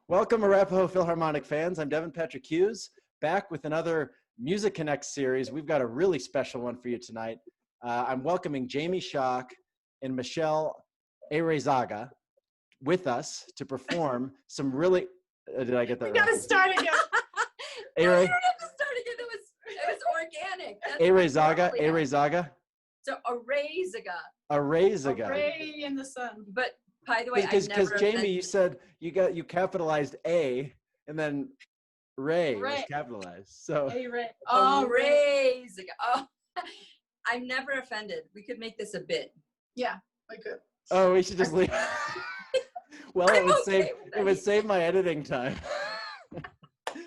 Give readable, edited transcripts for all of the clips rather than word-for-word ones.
Welcome, Arapahoe Philharmonic fans. I'm Devin Patrick Hughes, back with another MusicConnects series. We've got a really special one for you tonight. I'm welcoming Jamie Shaak and Michelle Areyzaga with us to perform some really. Did I get that We right? gotta start again. No, you don't have to start again. It was organic. Areyzaga. So Areyzaga. Areyzaga. Ray in the sun. But by the way, Because Jamie, you said you capitalized A and then Ray was capitalized. So Hey, Ray. Areyzaga. Oh, I'm never offended. We could make this a bit. Yeah, I could. Oh, we should just leave. Well, it would save my editing time.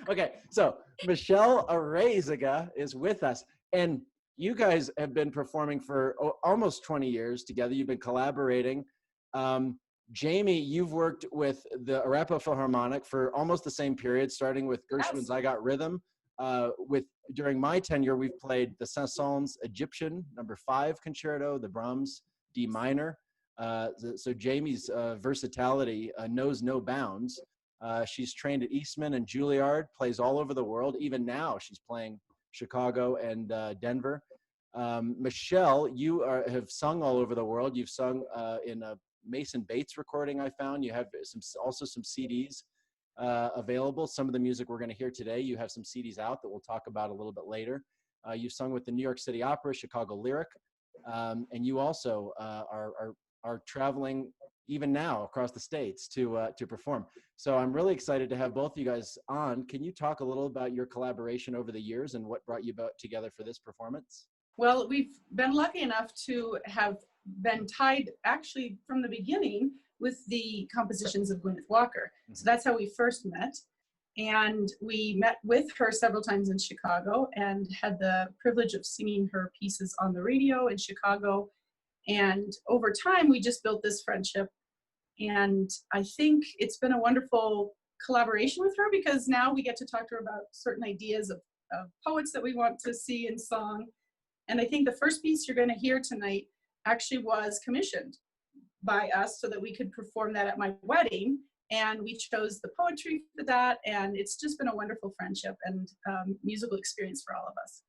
Okay, so Michelle Areyzaga is with us, and you guys have been performing for almost 20 years together. You've been collaborating. Jamie, you've worked with the Arapahoe Philharmonic for almost the same period, starting with Gershwin's "I Got Rhythm." During my tenure, we've played the Saint-Saëns Egyptian No. 5 Concerto, the Brahms D minor. So Jamie's versatility knows no bounds. She's trained at Eastman and Juilliard, plays all over the world. Even now, she's playing Chicago and Denver. Michelle, you have sung all over the world. You've sung in a Mason Bates recording I found. You have also some CDs available. Some of the music we're going to hear today, you have some CDs out that we'll talk about a little bit later. You've sung with the New York City Opera, Chicago Lyric, and you also are traveling even now across the states to perform. So I'm really excited to have both you guys on. Can you talk a little about your collaboration over the years and what brought you together for this performance? Well, we've been lucky enough to have been tied actually from the beginning with the compositions of Gwyneth Walker. So that's how we first met. And we met with her several times in Chicago and had the privilege of singing her pieces on the radio in Chicago. And over time, we just built this friendship. And I think it's been a wonderful collaboration with her because now we get to talk to her about certain ideas of poets that we want to see in song. And I think the first piece you're going to hear tonight actually was commissioned by us so that we could perform that at my wedding. And we chose the poetry for that. And it's just been a wonderful friendship and musical experience for all of us.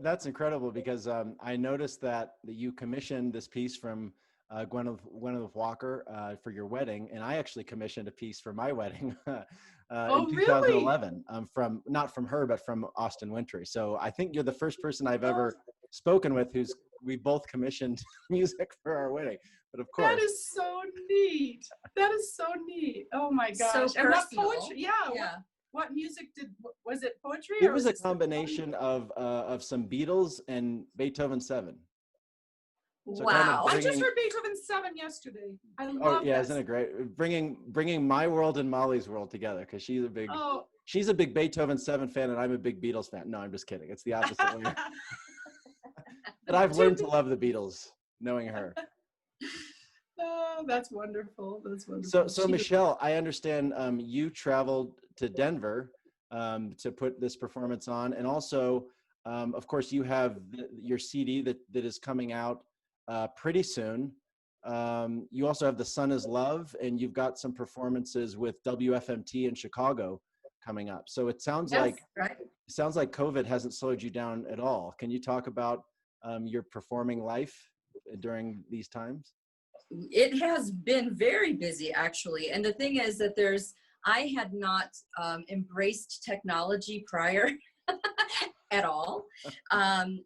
That's incredible because I noticed that you commissioned this piece from Gwyneth Walker for your wedding, and I actually commissioned a piece for my wedding in 2011 from not from her but from Austin Wintry. So I think you're the first person I've ever spoken with we both commissioned music for our wedding. But of course, that is so neat. That is so neat. Oh my gosh! So and what personal. poetry? Yeah. What music was it? Poetry? It was a combination of some Beatles and Beethoven 7. So wow! I just heard Beethoven 7 yesterday. I love yeah, this. isn't it great? Bringing my world and Molly's world together because she's a big Beethoven 7 fan and I'm a big Beatles fan. No, I'm just kidding. It's the opposite way. But I've learned to love the Beatles, knowing her. Oh, that's wonderful. That's wonderful. So Michelle, I understand you traveled to Denver to put this performance on, and also, of course, you have your CD that is coming out pretty soon. You also have The Sun Is Love, and you've got some performances with WFMT in Chicago coming up. So it sounds like COVID hasn't slowed you down at all. Can you talk about your performing life during these times? It has been very busy, actually. And the thing is that I had not embraced technology prior at all.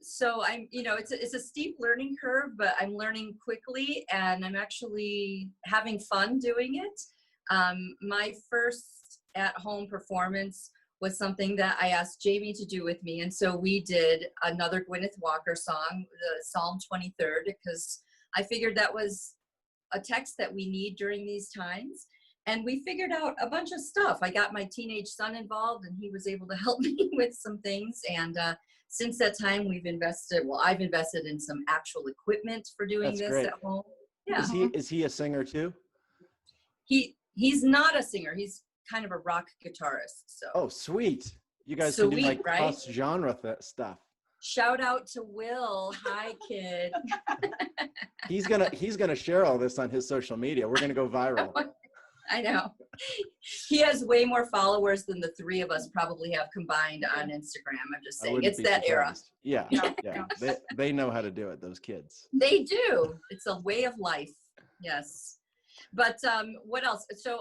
So it's a steep learning curve, but I'm learning quickly and I'm actually having fun doing it. My first at-home performance was something that I asked Jamie to do with me. And so we did another Gwyneth Walker song, the Psalm 23rd, because I figured that was a text that we need during these times. And we figured out a bunch of stuff. I got my teenage son involved and he was able to help me with some things. And since that time I've invested in some actual equipment for doing at home. Yeah. Is he a singer too? He's not a singer. He's kind of a rock guitarist. So. Oh, sweet. You guys can do like cross-genre stuff. Shout out to Will. Hi, kid. He's gonna share all this on his social media. We're gonna go viral. I know. He has way more followers than the three of us probably have combined on Instagram. I'm just saying, it's that era. Yeah, yeah. They know how to do it, those kids. They do. It's a way of life. Yes. But what else? So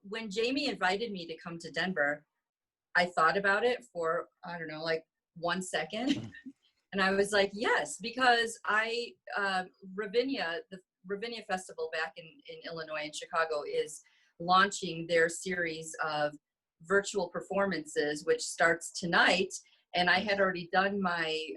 when Jamie invited me to come to Denver, I thought about it for, I don't know, like 1 second. And I was like, yes, because Ravinia, the Ravinia Festival back in Illinois, in Chicago, is launching their series of virtual performances, which starts tonight. And I had already done I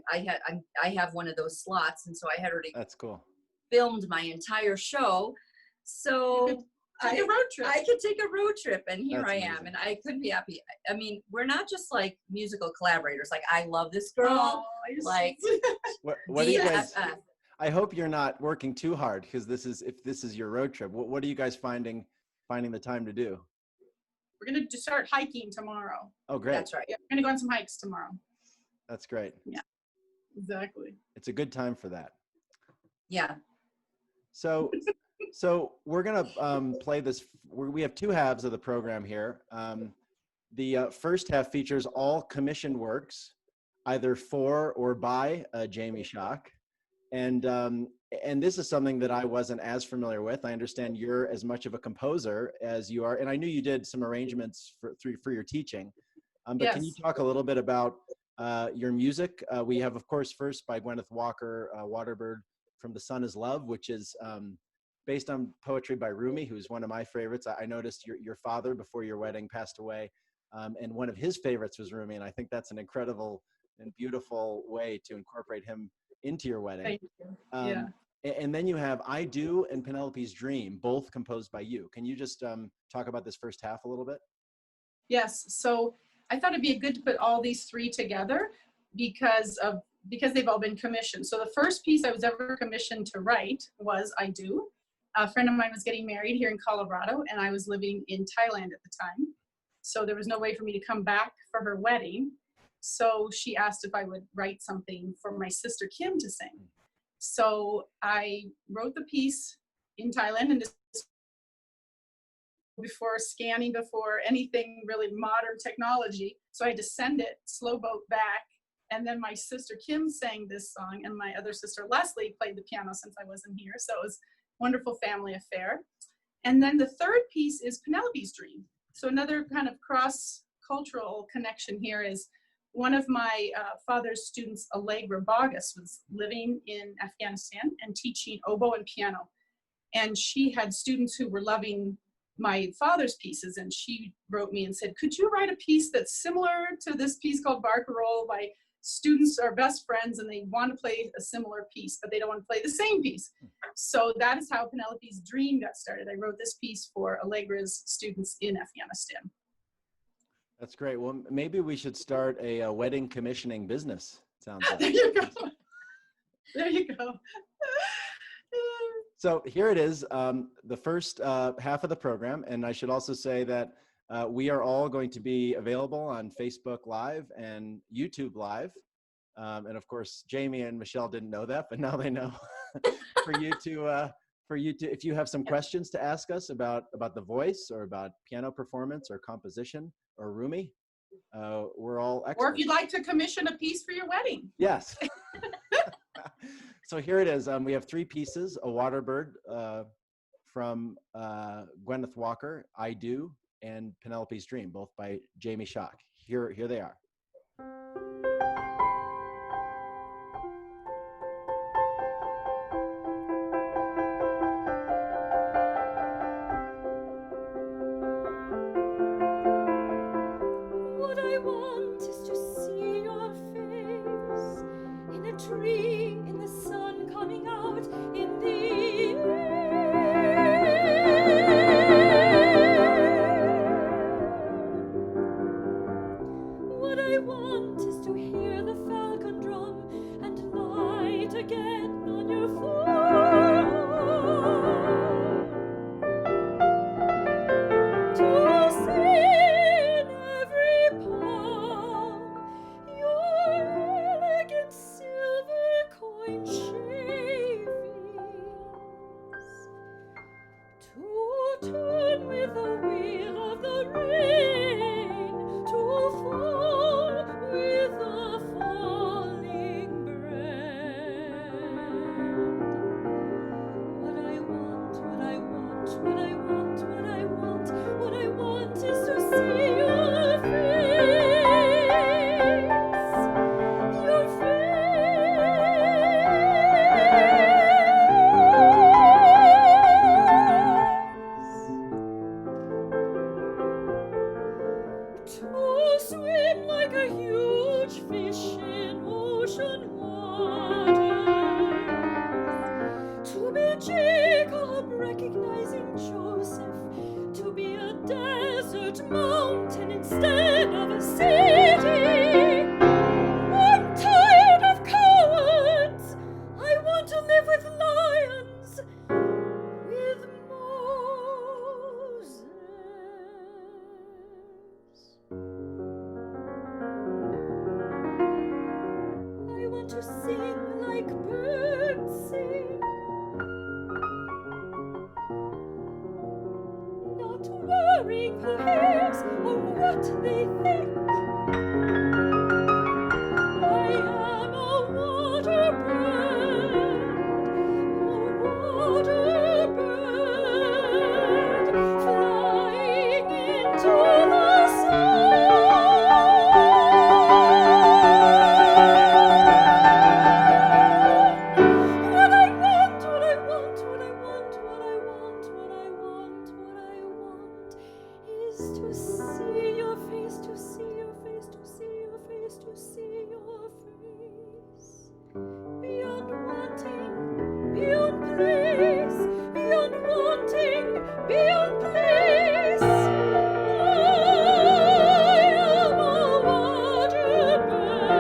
have one of those slots. And so I had already That's cool. Filmed my entire show. So take a road trip. I could take a road trip, and here That's I am, amazing. and I couldn't be happy. I mean, we're not just like musical collaborators. Like, I love this girl. Like, what do you guys? DFF. I hope you're not working too hard, because if this is your road trip, what are you guys finding the time to do? We're gonna start hiking tomorrow. Oh, great. That's right. Yeah, we're gonna go on some hikes tomorrow. That's great. Yeah, exactly. It's a good time for that. Yeah. So we're gonna play this. We have two halves of the program here. The first half features all commissioned works, either for or by Jamie Shaak, and this is something that I wasn't as familiar with. I understand you're as much of a composer as you are, and I knew you did some arrangements for your teaching. But Yes. Can you talk a little bit about your music? We have, of course, first by Gwyneth Walker, Waterbird from The Sun Is Love, which is based on poetry by Rumi, who's one of my favorites. I noticed your father, before your wedding, passed away, and one of his favorites was Rumi, and I think that's an incredible and beautiful way to incorporate him into your wedding. Thank you. Yeah. And then you have I Do and Penelope's Dream, both composed by you. Can you just talk about this first half a little bit? Yes. So I thought it'd be good to put all these three together because they've all been commissioned. So the first piece I was ever commissioned to write was I Do. A friend of mine was getting married here in Colorado, and I was living in Thailand at the time. So there was no way for me to come back for her wedding. So she asked if I would write something for my sister Kim to sing. So I wrote the piece in Thailand, and before anything really modern technology. So I had to send it slow boat back. And then my sister Kim sang this song, and my other sister Leslie played the piano since I wasn't here. So it was a wonderful family affair. And then the third piece is Penelope's Dream. So another kind of cross-cultural connection here is one of my father's students, Allegra Bogus, was living in Afghanistan and teaching oboe and piano. And she had students who were loving my father's pieces, and she wrote me and said, could you write a piece that's similar to this piece called Barcarolle? My students are best friends and they want to play a similar piece, but they don't want to play the same piece. So that is how Penelope's Dream got started. I wrote this piece for Allegra's students in Afghanistan. That's great. Well, maybe we should start a wedding commissioning business. Sounds like. There you go. There you go. So here it is, the first half of the program. And I should also say that we are all going to be available on Facebook Live and YouTube Live. And of course, Jamie and Michelle didn't know that, but now they know. for you to, if you have some questions to ask us about the voice or about piano performance or composition or Rumi, we're all experts. Or if you'd like to commission a piece for your wedding. Yes. So here it is. We have three pieces: A Waterbird from Gwyneth Walker, I Do, and Penelope's Dream, both by Jamie Shaak. Here they are. What I want is to see your face in a tree, in the sun coming out in the air. What I want is to hear the falcon drum and light again on your forearm. To see in every palm your elegant silver coin shavings, to turn like a huge fish in ocean waters. To be Jacob recognizing Joseph, to be a desert mountain instead of a city. I'm tired of cowards. I want to live with lions, with Moses. I want to sing like birds sing, not worrying who hears or what they think. I am a water bird, flying into the to see your face, to see your face, to see your face, to see your face. Beyond wanting, beyond place, beyond wanting, beyond place. I am a water bird,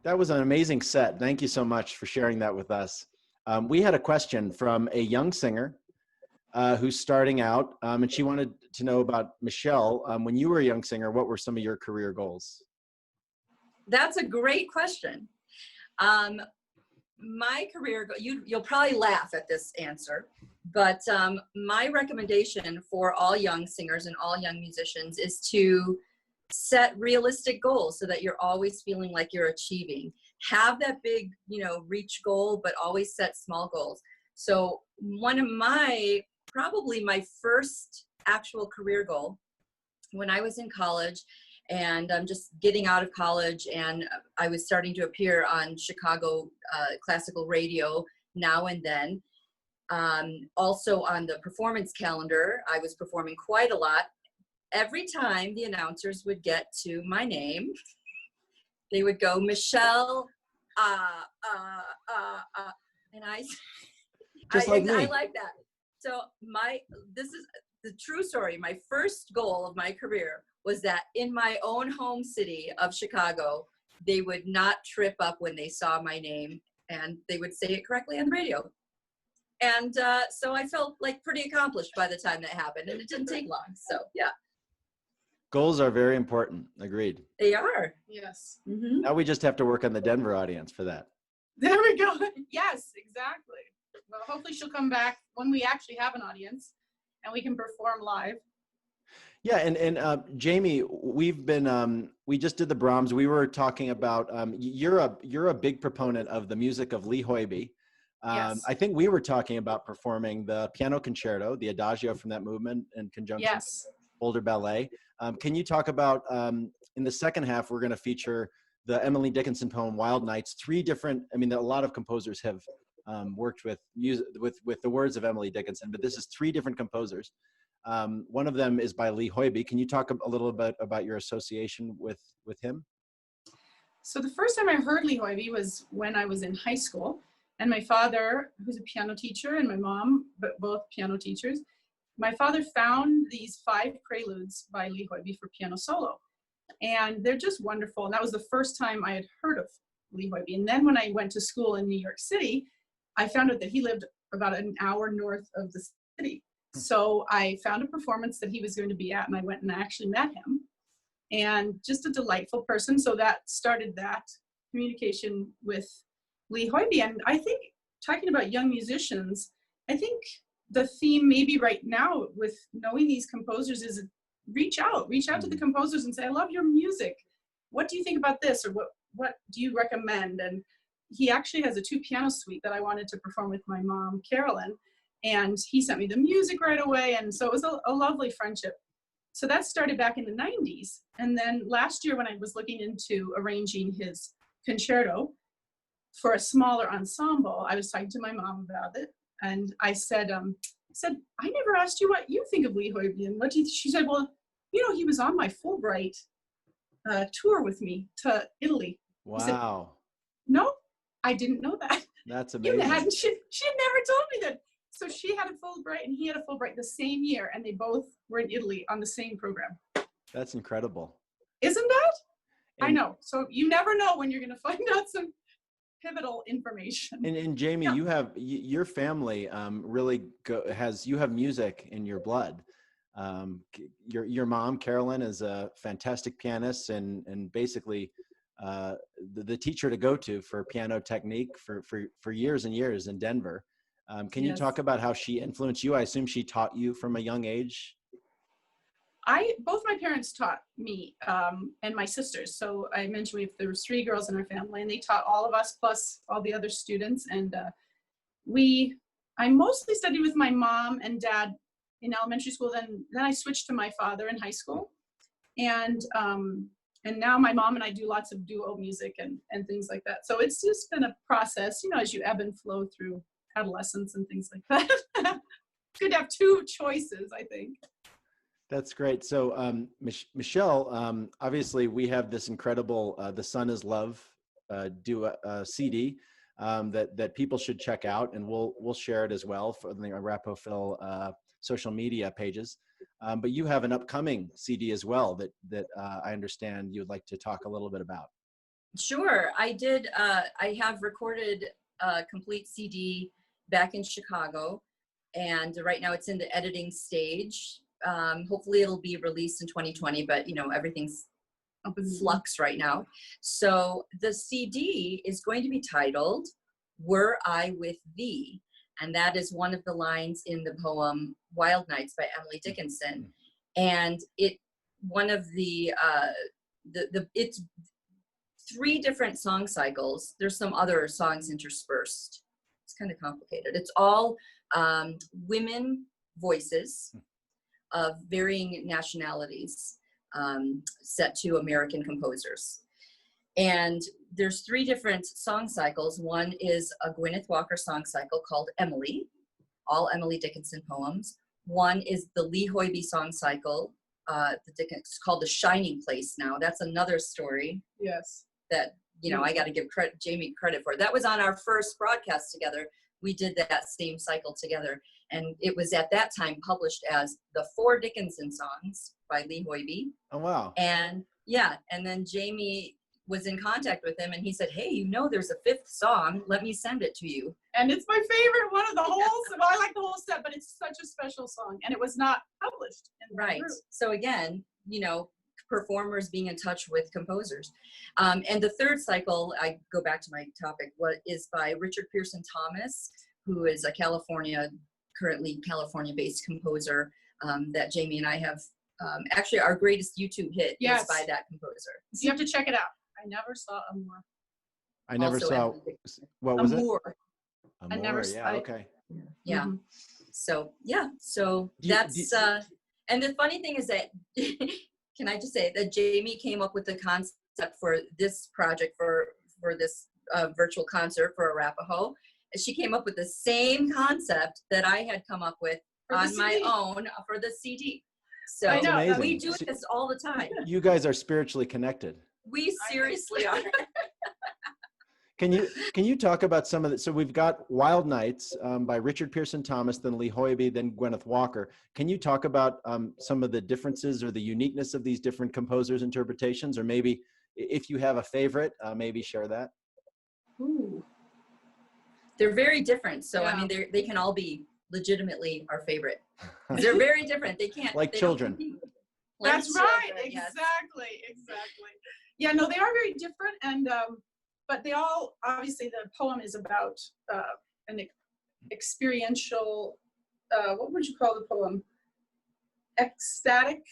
That was an amazing set. Thank you so much for sharing that with us. We had a question from a young singer who's starting out, and she wanted to know about Michelle. When you were a young singer, what were some of your career goals? That's a great question. My career, you'll probably laugh at this answer, but my recommendation for all young singers and all young musicians is to set realistic goals so that you're always feeling like you're achieving. Have that big, reach goal, but always set small goals. So one of probably my first actual career goal when I was in college, and I'm just getting out of college, and I was starting to appear on Chicago classical radio now and then. Also on the performance calendar, I was performing quite a lot. Every time the announcers would get to my name, they would go, Michelle, and I like that. So this is the true story. My first goal of my career was that in my own home city of Chicago, they would not trip up when they saw my name, and they would say it correctly on the radio. And so I felt like pretty accomplished by the time that happened, and it didn't take long. So yeah. Goals are very important. Agreed. They are. Yes. Mm-hmm. Now we just have to work on the Denver audience for that. There we go. Yes, exactly. Well, hopefully she'll come back when we actually have an audience and we can perform live. Yeah, and Jamie, we've been we just did the Brahms. We were talking about you're a big proponent of the music of Lee Hoiby. Yes. I think we were talking about performing the piano concerto, the adagio from that movement in conjunction with Boulder Ballet. Can you talk about in the second half, we're going to feature the Emily Dickinson poem Wild Nights. A lot of composers have worked with music with the words of Emily Dickinson, but this is 3 different composers. One of them is by Lee Hoiby. Can you talk a little bit about your association with him? So the first time I heard Lee Hoiby was when I was in high school, and my father, who's a piano teacher, and my mom, but both piano teachers, my father found these 5 preludes by Lee Hoiby for piano solo, and they're just wonderful. And that was the first time I had heard of Lee Hoiby. And then when I went to school in New York City, I found out that he lived about an hour north of the city. So I found a performance that he was going to be at, and I went and actually met him, and just a delightful person. So that started that communication with Lee Hoiby. And I think, talking about young musicians, I think the theme maybe right now with knowing these composers is reach out to the composers and say, I love your music. What do you think about this? Or what do you recommend? And he actually has a 2 piano suite that I wanted to perform with my mom, Carolyn. And he sent me the music right away. And so it was a lovely friendship. So that started back in the 90s. And then last year when I was looking into arranging his concerto for a smaller ensemble, I was talking to my mom about it. And I said, I never asked you what you think of Lee Hoiby. And what do you, she said, well, he was on my Fulbright tour with me to Italy. Wow. Said, no, I didn't know that. That's amazing. She had never told me that. So she had a Fulbright and he had a Fulbright the same year, and they both were in Italy on the same program. That's incredible. Isn't that? I know. So you never know when you're going to find out some pivotal information. And Jamie, you have your family really you have music in your blood. Your mom, Carolyn, is a fantastic pianist and basically the teacher to go to for piano technique for years and years in Denver. Can you talk about how she influenced you? I assume she taught you from a young age. Both my parents taught me and my sisters. So I mentioned there was 3 girls in our family, and they taught all of us plus all the other students. And I mostly studied with my mom and dad in elementary school. Then I switched to my father in high school. And now my mom and I do lots of duo music and things like that. So it's just been a process, as you ebb and flow through adolescence and things like that. Good to have 2 choices, I think. That's great. So Michelle, obviously we have this incredible The Sun is Love CD that people should check out, and we'll share it as well for the Arapahoe social media pages. But you have an upcoming CD as well that I understand you would like to talk a little bit about. Sure, I did. I have recorded a complete CD back in Chicago, and right now it's in the editing stage. Hopefully it'll be released in 2020, but you know, everything's up in flux right now. So the CD is going to be titled "Were I With Thee," and that is one of the lines in the poem "Wild Nights" by Emily Dickinson. And it's 3 different song cycles. There's some other songs interspersed. It's kind of complicated. It's all women voices of varying nationalities, set to American composers. And there's 3 different song cycles. One is a Gwyneth Walker song cycle called Emily, all Emily Dickinson poems. One is the Lee Hoiby song cycle, it's called The Shining Place now. That's another story. Yes. That, you know, I got to give Jamie credit for. That was on our first broadcast together. We did that same cycle together. And it was at that time published as The 4 Dickinson Songs by Lee Hoiby. Oh, wow. And yeah, and then Jamie was in contact with him and he said, hey, you know, there's a 5th song. Let me send it to you. And it's my favorite one of the whole, well, I like the whole set, but it's such a special song. And it was not published in the Right. group. So again, you know, performers being in touch with composers. And the 3rd cycle, I go back to my topic, is by Richard Pearson Thomas, who is a currently California-based composer that Jamie and I have, actually our greatest YouTube hit is by that composer. So you have to check it out. I never saw Amour. I never Also saw, what was Amour. it? I never saw yeah, it. okay. Yeah. Mm-hmm. So, yeah. So that's, and the funny thing is that, can I just say that Jamie came up with the concept for this project, for this virtual concert for Arapaho. She came up with the same concept that I had come up with on my own for the CD. So I know. we do this all the time. You guys are spiritually connected. We seriously are. Can you talk about some of the, so we've got Wild Nights by Richard Pearson Thomas, then Lee Hoiby, then Gwyneth Walker. Can you talk about some of the differences or the uniqueness of these different composers' interpretations, or maybe if you have a favorite, maybe share that? Ooh. They're very different. So, Yeah. I mean, they can all be legitimately our favorite. They're very different. They can't. Like they children. Like That's right. children, yes. Exactly. Yeah, no, they are very different. And, but they all, obviously the poem is about an experiential, what would you call the poem? Ecstatic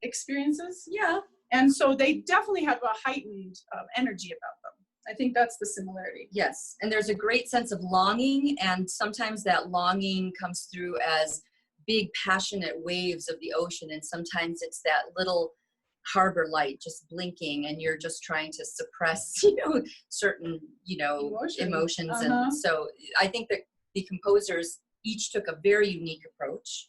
experiences. Yeah. And so they definitely have a heightened energy about them. I think that's the similarity. Yes. And there's a great sense of longing. And sometimes that longing comes through as big passionate waves of the ocean. And sometimes it's that little harbor light just blinking and you're just trying to suppress, certain, emotions. And so I think that the composers each took a very unique approach.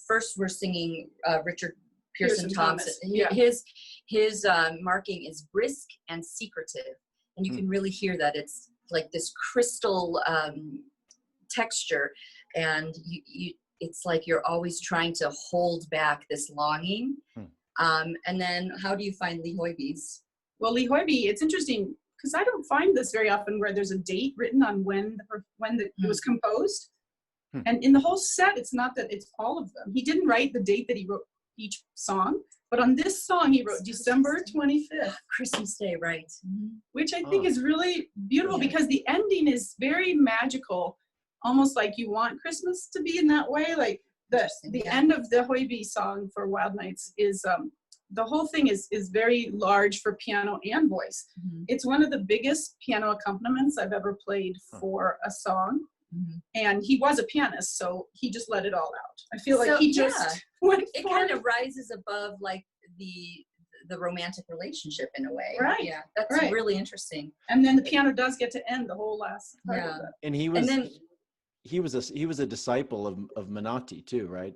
First, we're singing Richard Pearson Thomas. Yeah. His marking is brisk and secretive. And you can really hear that it's like this crystal texture. And it's like you're always trying to hold back this longing. And then how do you find Lee Hoiby's? Well, Lee Hoiby, it's interesting because I don't find this very often where there's a date written on when it was composed. And in the whole set, it's not that it's all of them. He didn't write the date that he wrote each song, but on this song, he wrote December 25th. Christmas Day, right. Which I think is really beautiful because the ending is very magical, almost like you want Christmas to be in that way. Like the end of the Hoiby song for Wild Nights is, the whole thing is very large for piano and voice. It's one of the biggest piano accompaniments I've ever played for a song. And he was a pianist, so he just let it all out. I feel like he just went it for kind of rises above like the romantic relationship in a way. Right. Yeah, that's really interesting. And then the piano does get to end the whole last part of it. And he was a disciple of Menotti too, right?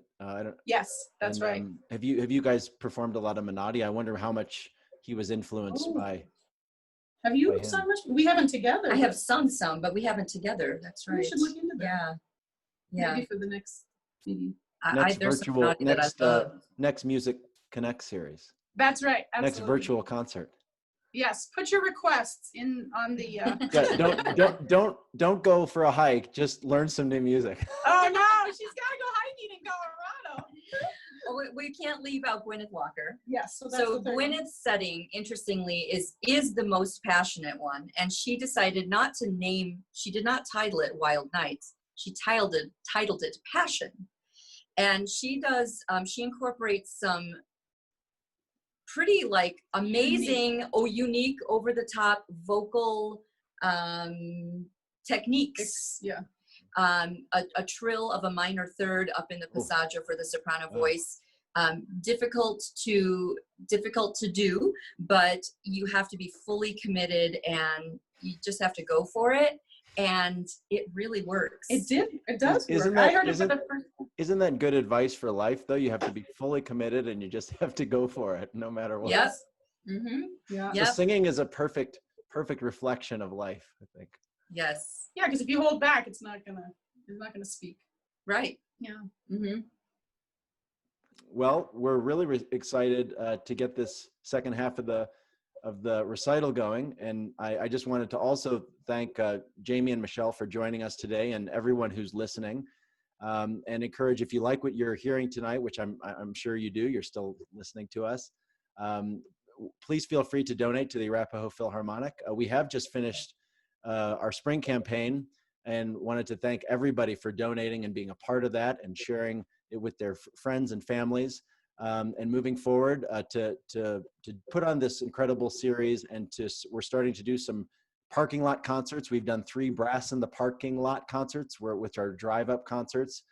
Yes, that's right. Have you guys performed a lot of Menotti? I wonder how much he was influenced by. Have you sung much? We haven't together. I have sung some, but we haven't together. That's right. We should look into that. Yeah. Maybe for the next CD. Next Music Connect series. That's right. Absolutely. Next virtual concert. Yes, put your requests in on the. Yeah, don't go for a hike. Just learn some new music. Oh no, she's gotta go hiking in Colorado. Oh, we can't leave out Gwyneth Walker. Yes. So Gwyneth's setting, interestingly, is the most passionate one, and she decided not to name. She did not title it Wild Nights. She titled it Passion, and she does. She incorporates some pretty like amazing, unique, over the top vocal techniques. Yeah. A trill of a minor third up in the passaggio for the soprano voice. Difficult to do, but you have to be fully committed and you just have to go for it. And it really works. It does work. That, I heard it for the first time. Isn't that good advice for life though? You have to be fully committed and you just have to go for it no matter what. Yes. Mm-hmm. Yeah. So singing is a perfect reflection of life, I think. Yes. Yeah, because if you hold back, it's not gonna speak. Right. Yeah. Mm-hmm. Well, we're really excited to get this second half of the recital going, and I just wanted to also thank Jamie and Michelle for joining us today, and everyone who's listening, and encourage, if you like what you're hearing tonight, which I'm sure you do, you're still listening to us. Please feel free to donate to the Arapahoe Philharmonic. We have just finished our spring campaign, and wanted to thank everybody for donating and being a part of that and sharing it with their friends and families, and moving forward to put on this incredible series. And we're starting to do some parking lot concerts. We've done 3 Brass in the Parking Lot concerts, which are drive-up concerts.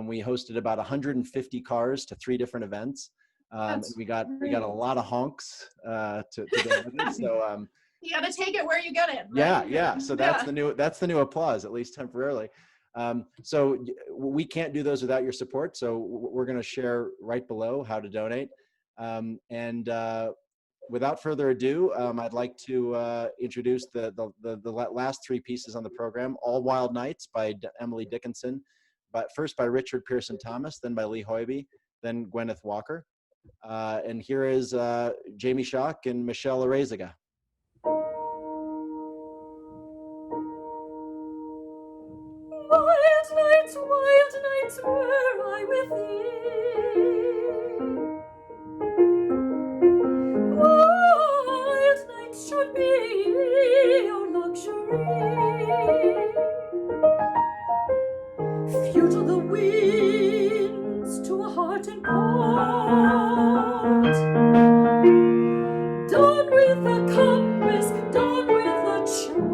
We hosted about 150 cars to 3 different events. We got a lot of honks to go with it. So you got to take it where you get it. Right? Yeah. So that's the new applause, at least temporarily. So we can't do those without your support. So we're going to share right below how to donate. And without further ado, I'd like to introduce the last 3 pieces on the program: All Wild Nights by Emily Dickinson, but first by Richard Pearson Thomas, then by Lee Hoiby, then Gwyneth Walker. And here is Jamie Shaak and Michelle Areyzaga. Wild nights were I with thee. Wild nights should be our luxury. Few to the winds, to a heart in port. Done with the compass, done with the chart.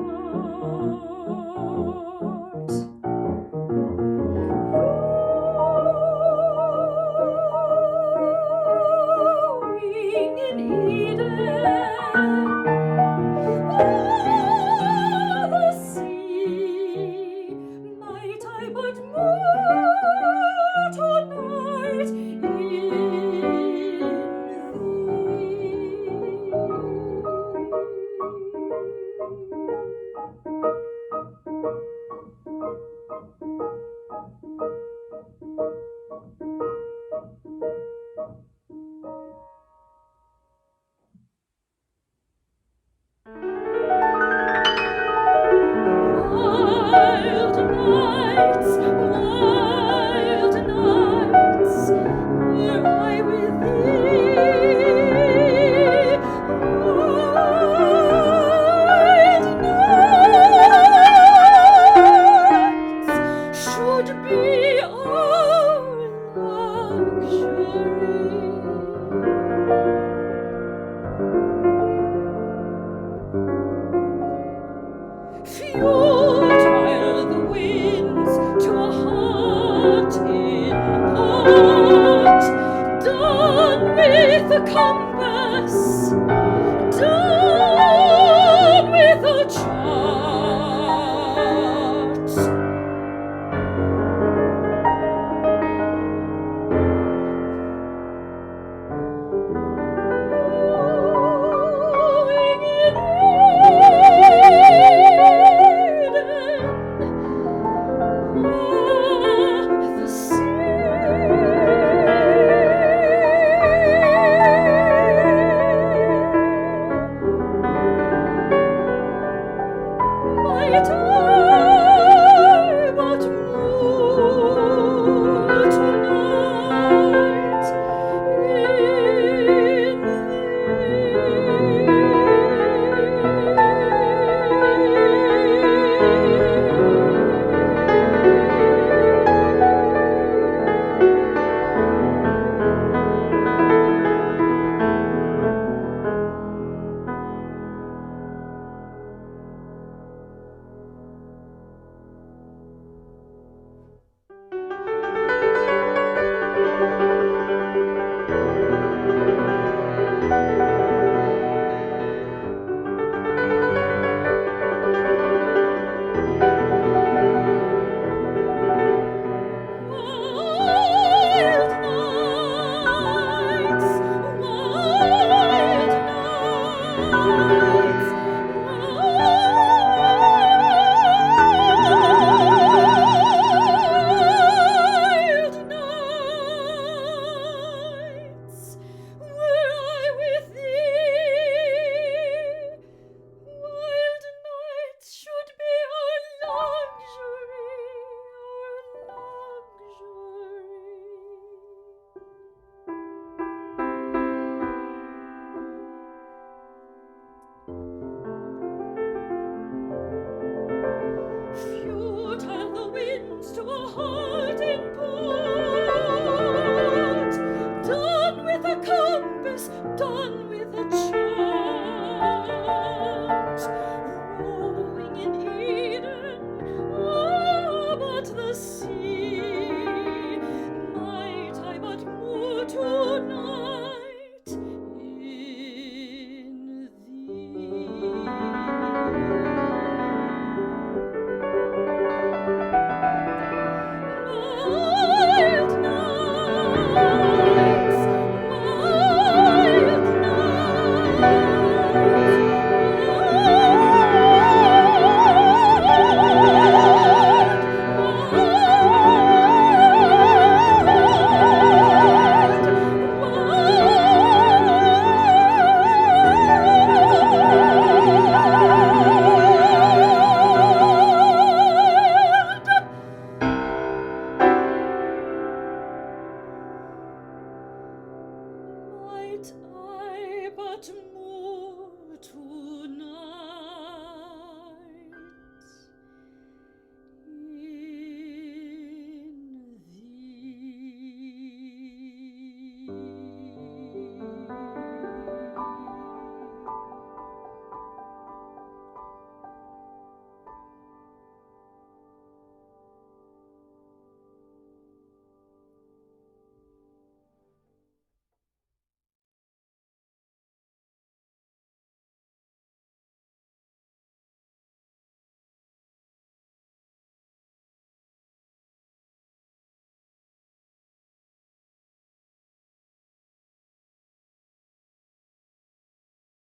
Done with the compass.